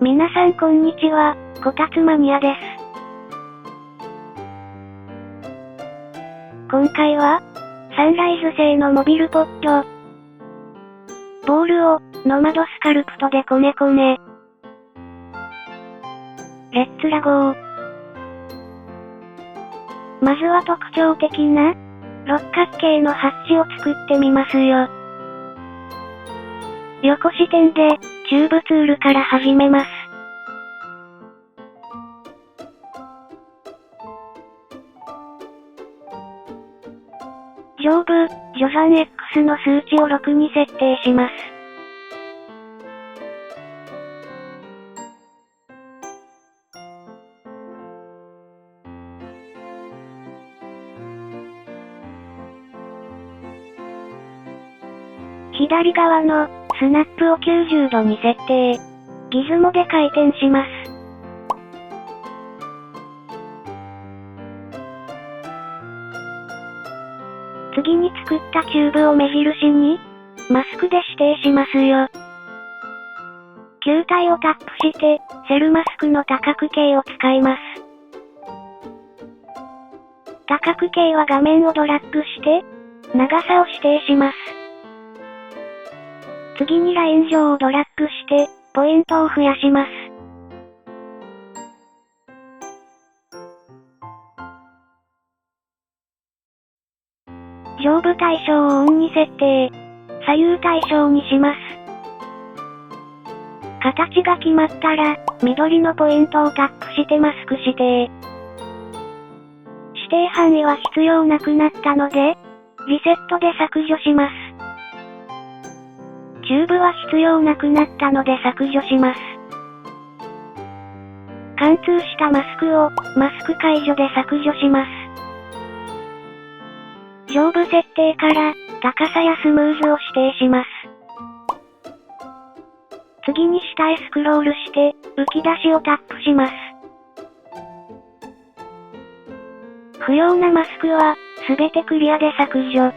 皆さんこんにちは、こたつマニアです。今回は、サンライズ製のモビルポッド。ボールを、ノマドスカルプトでこねこね。レッツラゴー。まずは特徴的な、六角形のハッチを作ってみますよ。横視点で、チューブツールから始めます。上部、序算 X の数値を6に設定します。左側の、スナップを90度に設定。ギズモで回転します。次に作ったキューブを目印に、マスクで指定しますよ。球体をタップして、セルマスクの多角形を使います。多角形は画面をドラッグして、長さを指定します。次にライン上をドラッグして、ポイントを増やします。上部対象をオンに設定。左右対称にします。形が決まったら、緑のポイントをタップしてマスク指定。指定範囲は必要なくなったので、リセットで削除します。キューブは必要なくなったので削除します。貫通したマスクを、マスク解除で削除します。上部設定から、高さやスムーズを指定します。次に下へスクロールして、浮き出しをタップします。不要なマスクは、すべてクリアで削除。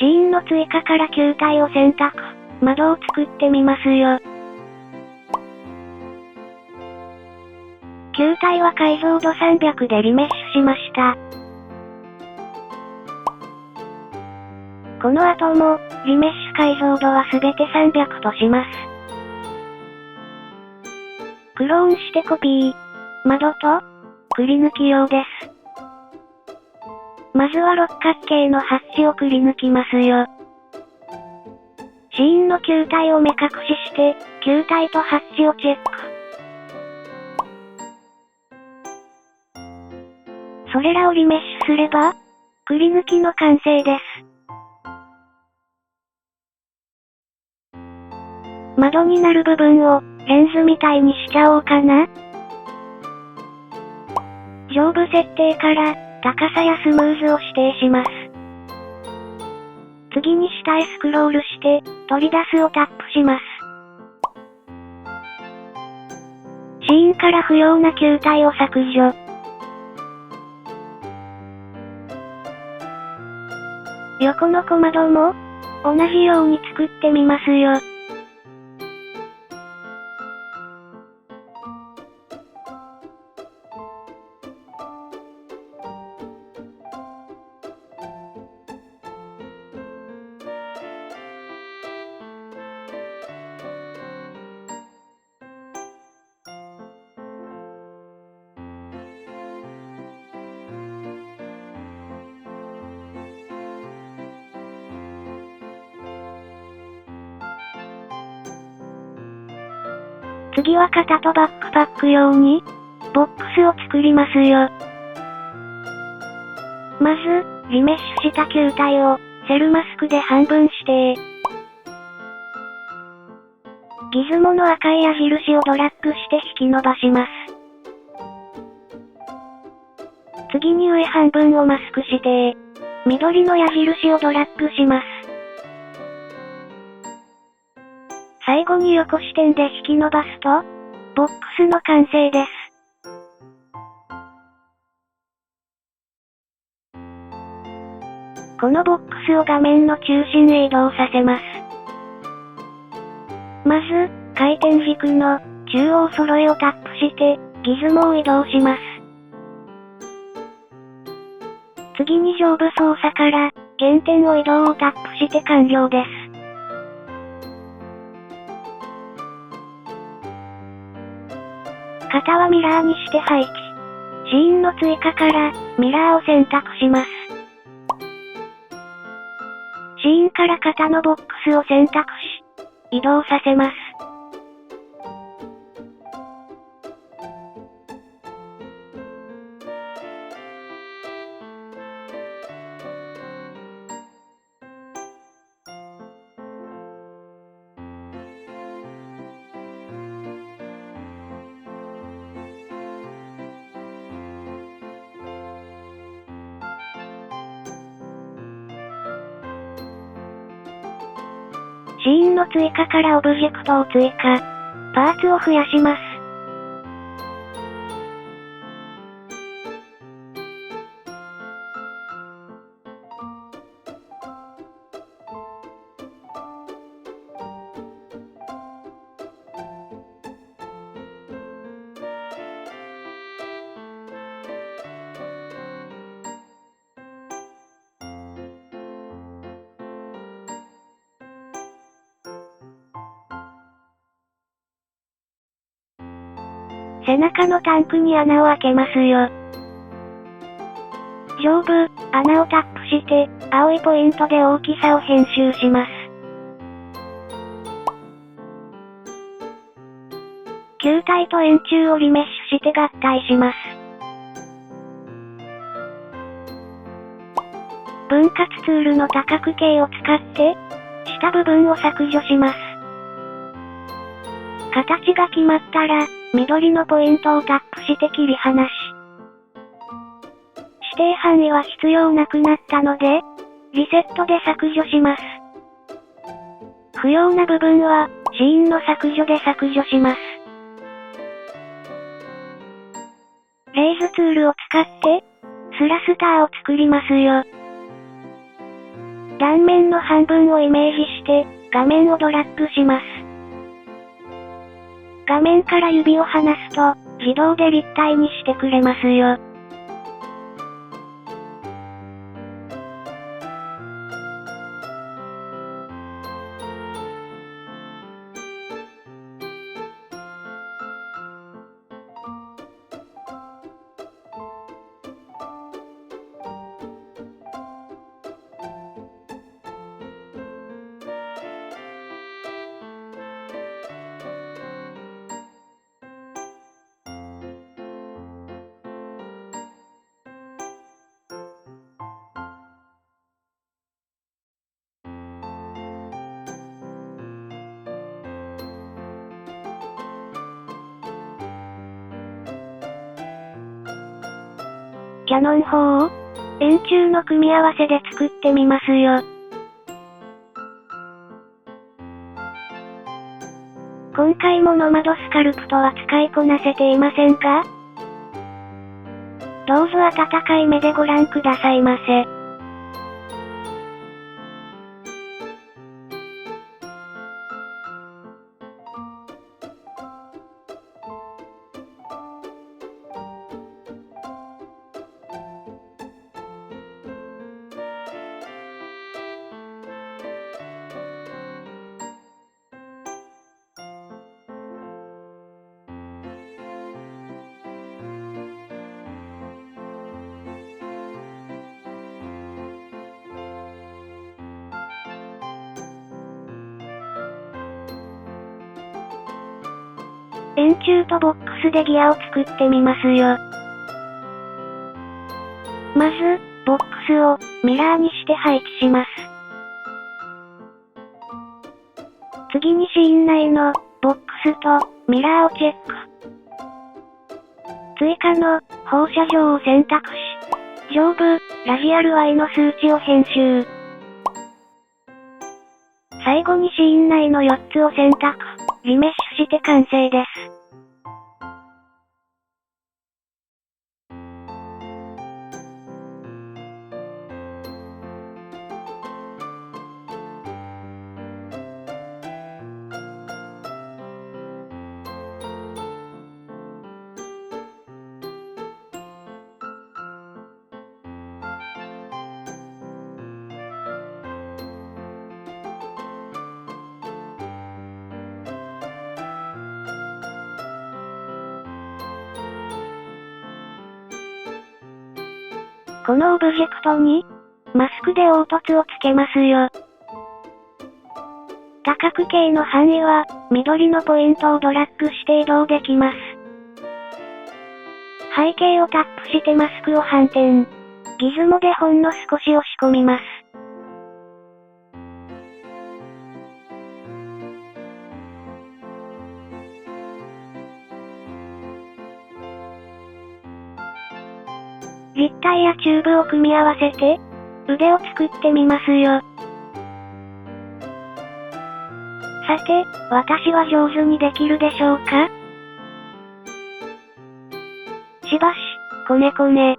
シーンの追加から球体を選択。窓を作ってみますよ。球体は解像度300でリメッシュしました。この後も、リメッシュ解像度はすべて300とします。クローンしてコピー。窓と、くり抜き用です。まずは六角形のハッチをくり抜きますよ。シーンの球体を目隠しして、球体とハッチをチェック。それらをリメッシュすれば、くり抜きの完成です。窓になる部分を、レンズみたいにしちゃおうかな。上部設定から、高さやスムーズを指定します。次に下へスクロールして、取り出すをタップします。シーンから不要な球体を削除。横の小窓も、同じように作ってみますよ。次は肩とバックパック用に、ボックスを作りますよ。まず、リメッシュした球体を、セルマスクで半分指定。ギズモの赤い矢印をドラッグして引き伸ばします。次に上半分をマスク指定。緑の矢印をドラッグします。最後に横視点で引き伸ばすと、ボックスの完成です。このボックスを画面の中心へ移動させます。まず、回転軸の中央揃えをタップして、ギズモを移動します。次に上部操作から、原点を移動をタップして完了です。型はミラーにして配置。シーンの追加から、ミラーを選択します。シーンから型のボックスを選択し、移動させます。シーンの追加からオブジェクトを追加。パーツを増やします。背中のタンクに穴を開けますよ。上部、穴をタップして、青いポイントで大きさを編集します。球体と円柱をリメッシュして合体します。分割ツールの多角形を使って、下部分を削除します。形が決まったら、緑のポイントをタップして切り離し。指定範囲は必要なくなったので、リセットで削除します。不要な部分は、シーンの削除で削除します。レイズツールを使って、スラスターを作りますよ。断面の半分をイメージして、画面をドラッグします。画面から指を離すと、自動で立体にしてくれますよ。キャノン砲を円柱の組み合わせで作ってみますよ。今回もノマドスカルプトは使いこなせていませんか？どうぞ温かい目でご覧くださいませ。円柱とボックスでギアを作ってみますよ。まず、ボックスをミラーにして配置します。次にシーン内のボックスとミラーをチェック。追加の放射状を選択し、上部ラジアル Y の数値を編集。最後にシーン内の4つを選択、リメッシュして完成です。このオブジェクトに、マスクで凹凸をつけますよ。多角形の範囲は、緑のポイントをドラッグして移動できます。背景をタップしてマスクを反転。ギズモでほんの少し押し込みます。立体やチューブを組み合わせて、腕を作ってみますよ。さて、私は上手にできるでしょうか？しばし、こねこね。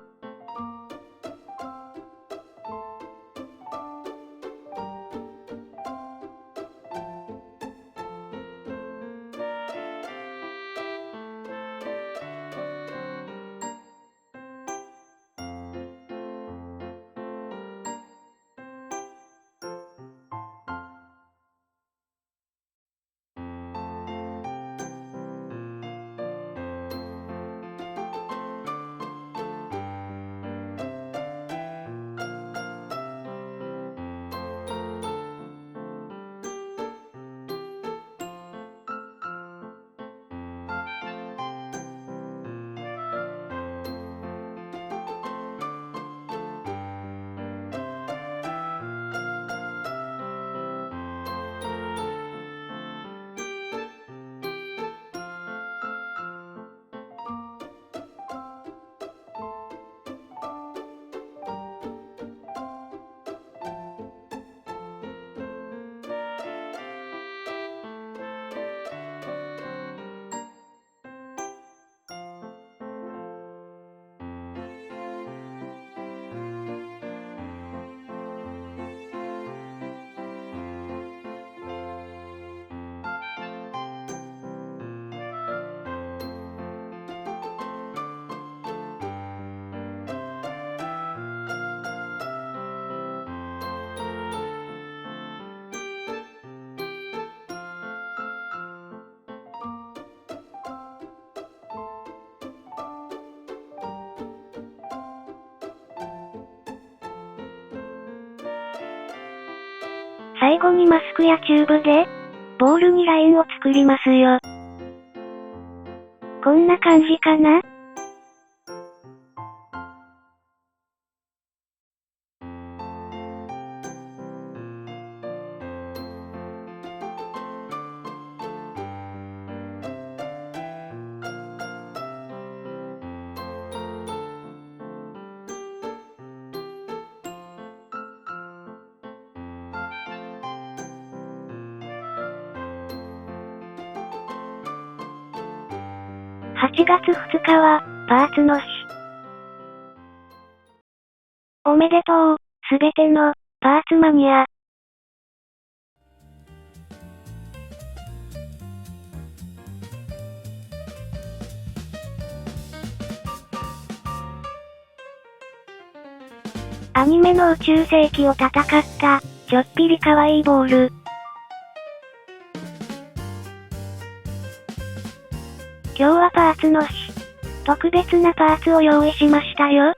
最後にマスクやチューブで、ボールにラインを作りますよ。こんな感じかな？8月2日は、パーツの日。おめでとう、すべての、パーツマニア。アニメの宇宙世紀を戦った、ちょっぴり可愛いボール。今日はパーツの日。特別なパーツを用意しましたよ。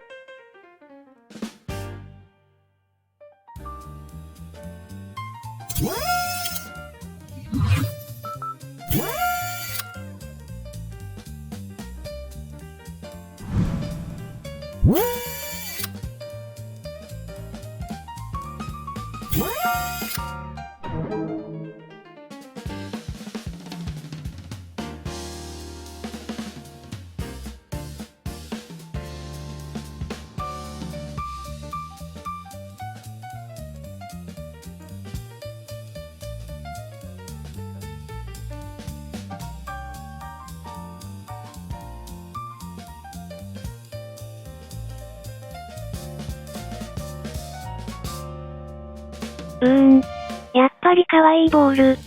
やっぱり可愛いボール。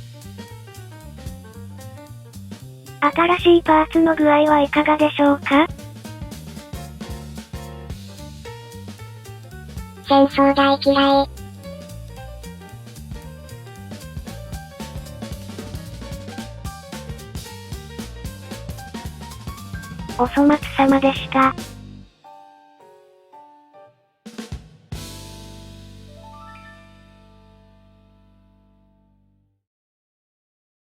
新しいパーツの具合はいかがでしょうか？戦争大嫌い。お粗末様でした。